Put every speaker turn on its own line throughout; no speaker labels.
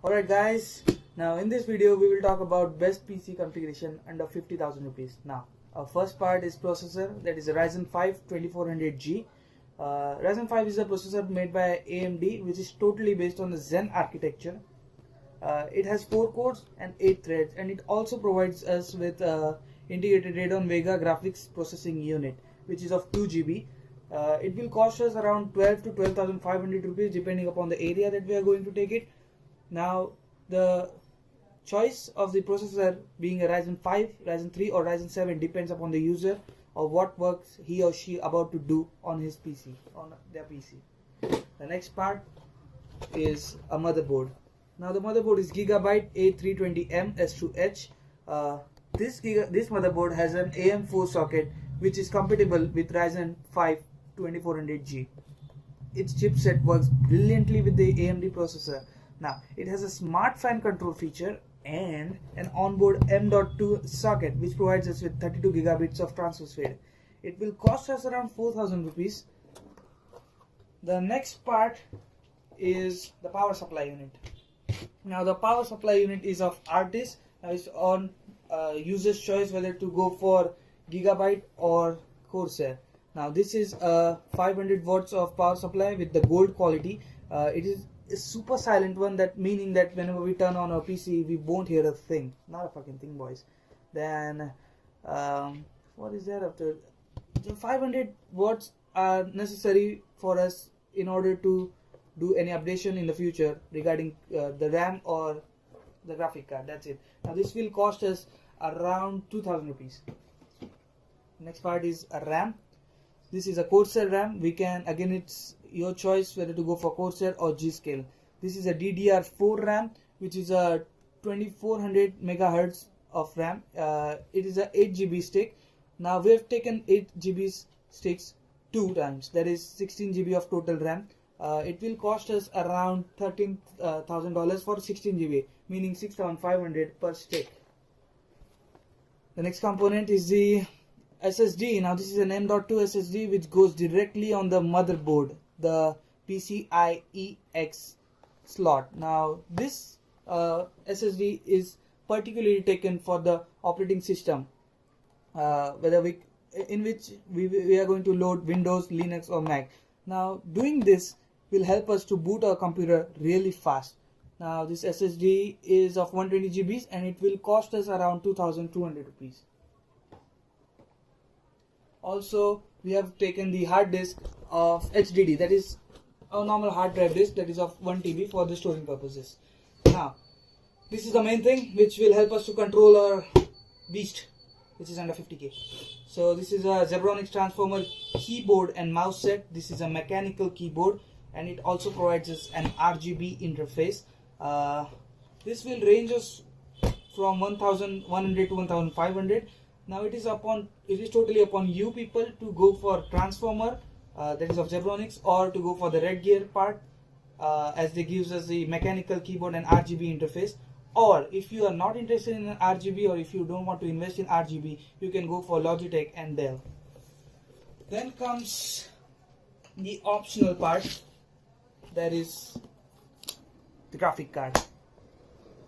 Alright guys, now in this video we will talk about best PC configuration under 50,000 rupees. Now our first part is processor, that is a Ryzen 5 2400G. Ryzen 5 is a processor made by AMD which is totally based on the Zen architecture. It has 4 cores and 8 threads, and it also provides us with integrated Radeon Vega graphics processing unit which is of 2 GB. It will cost us around 12 to 12,500 rupees depending upon the area that we are going to take it. Now the choice of the processor being a Ryzen 5, Ryzen 3 or Ryzen 7 depends upon the user or what works he or she about to do on his PC, on their PC. The next part is a motherboard. Now the motherboard is Gigabyte A320M S2H. This motherboard has an AM4 socket which is compatible with Ryzen 5 2400G. Its chipset works brilliantly with the AMD processor. Now it has a smart fan control feature and an onboard M.2 socket which provides us with 32 gigabits of transfer speed. It will cost us around 4,000 rupees. The next part is the power supply unit. Now the power supply unit is of Artis. Now it's on user's choice whether to go for Gigabyte or Corsair. Now this is a 500 watts of power supply with the gold quality. It is a super silent one, that meaning that whenever we turn on our PC we won't hear a thing, not a fucking thing, boys. Then what is there after? The 500 watts are necessary for us in order to do any updation in the future regarding the RAM or the graphic card. That's it. Now this will cost us around 2,000 rupees. Next part is a RAM. This is a Corsair RAM. We can, again, it's your choice whether to go for Corsair or G-Scale. This is a DDR4 RAM which is a 2400 megahertz of RAM. It is a 8 GB stick. Now we have taken 8 GB sticks 2 times, that is 16 GB of total RAM. It will cost us around $13,000 for 16 GB, meaning 6,500 per stick. The next component is the SSD. Now this is an M.2 SSD which goes directly on the motherboard, the PCIe X slot. Now this SSD is particularly taken for the operating system, in which we are going to load Windows, Linux or Mac. Now doing this will help us to boot our computer really fast. Now this SSD is of 120 GB and it will cost us around 2,200 rupees. Also we have taken the hard disk of HDD, that is a normal hard drive disk, that is of 1 TB for the storing purposes. Now this is the main thing which will help us to control our beast, which is under 50k. So this is a Zebronics transformer keyboard and mouse set. This is a mechanical keyboard and it also provides us an RGB interface. This will range us from 1,100 to 1,500. Now it is totally upon you people to go for transformer, that is of Zebronics, or to go for the red gear part, as they gives us the mechanical keyboard and RGB interface. Or if you are not interested in an RGB, or if you don't want to invest in RGB, you can go for Logitech and Dell. Then comes the optional part, that is the graphic card.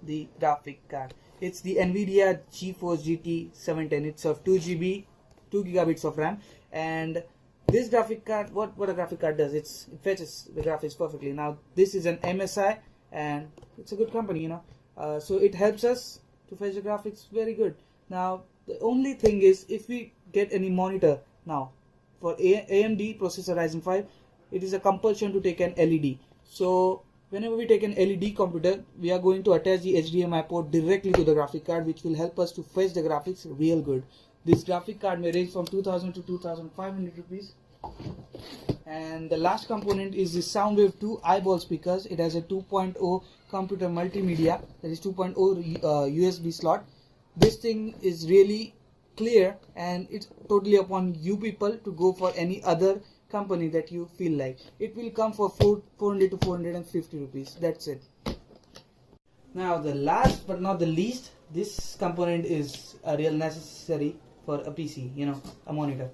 The graphic card. It's the NVIDIA GeForce GT 710. It's of 2 GB, 2 gigabits of RAM, and this graphic card, what a graphic card does, it fetches the graphics perfectly. Now this is an MSI and it's a good company, you know. So it helps us to fetch the graphics very good. Now the only thing is, if we get any monitor, now for AMD processor Ryzen 5, it is a compulsion to take an LED. So whenever we take an LED computer, we are going to attach the HDMI port directly to the graphic card, which will help us to fetch the graphics real good. This graphic card may range from 2,000 to 2,500 rupees. And the last component is the Soundwave 2 Iball speakers. It has a 2.0 computer multimedia, that is 2.0 USB slot. This thing is really clear and it's totally upon you people to go for any other company that you feel like. It will come for 400 to 450 rupees. That's it. Now the last but not the least, this component is a real necessary for a PC, you know, a monitor.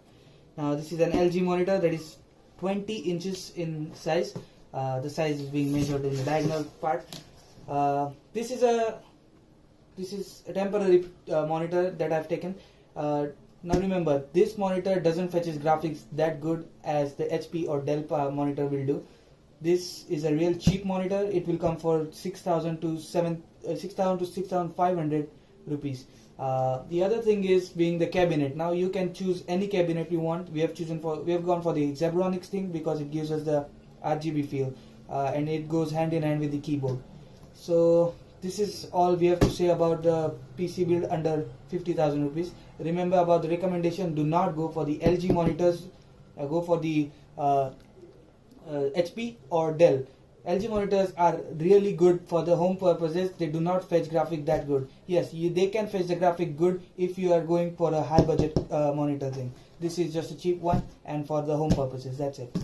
Now this is an LG monitor that is 20 inches in size. The size is being measured in the diagonal part. This is a temporary monitor that I've taken. Now remember, this monitor doesn't fetch its graphics that good as the HP or Dell monitor will do. This is a real cheap monitor. It will come for 6,000 to 6,500 rupees. The other thing is being the cabinet. Now you can choose any cabinet you want. We have gone for the Zebronics thing because it gives us the RGB feel, and it goes hand in hand with the keyboard. So this is all we have to say about the PC build under 50,000 rupees. Remember about the recommendation: do not go for the LG monitors. Go for the HP or Dell. LG monitors are really good for the home purposes. They do not fetch graphic that good. Yes, they can fetch the graphic good if you are going for a high budget monitor thing. This is just a cheap one and for the home purposes. That's it.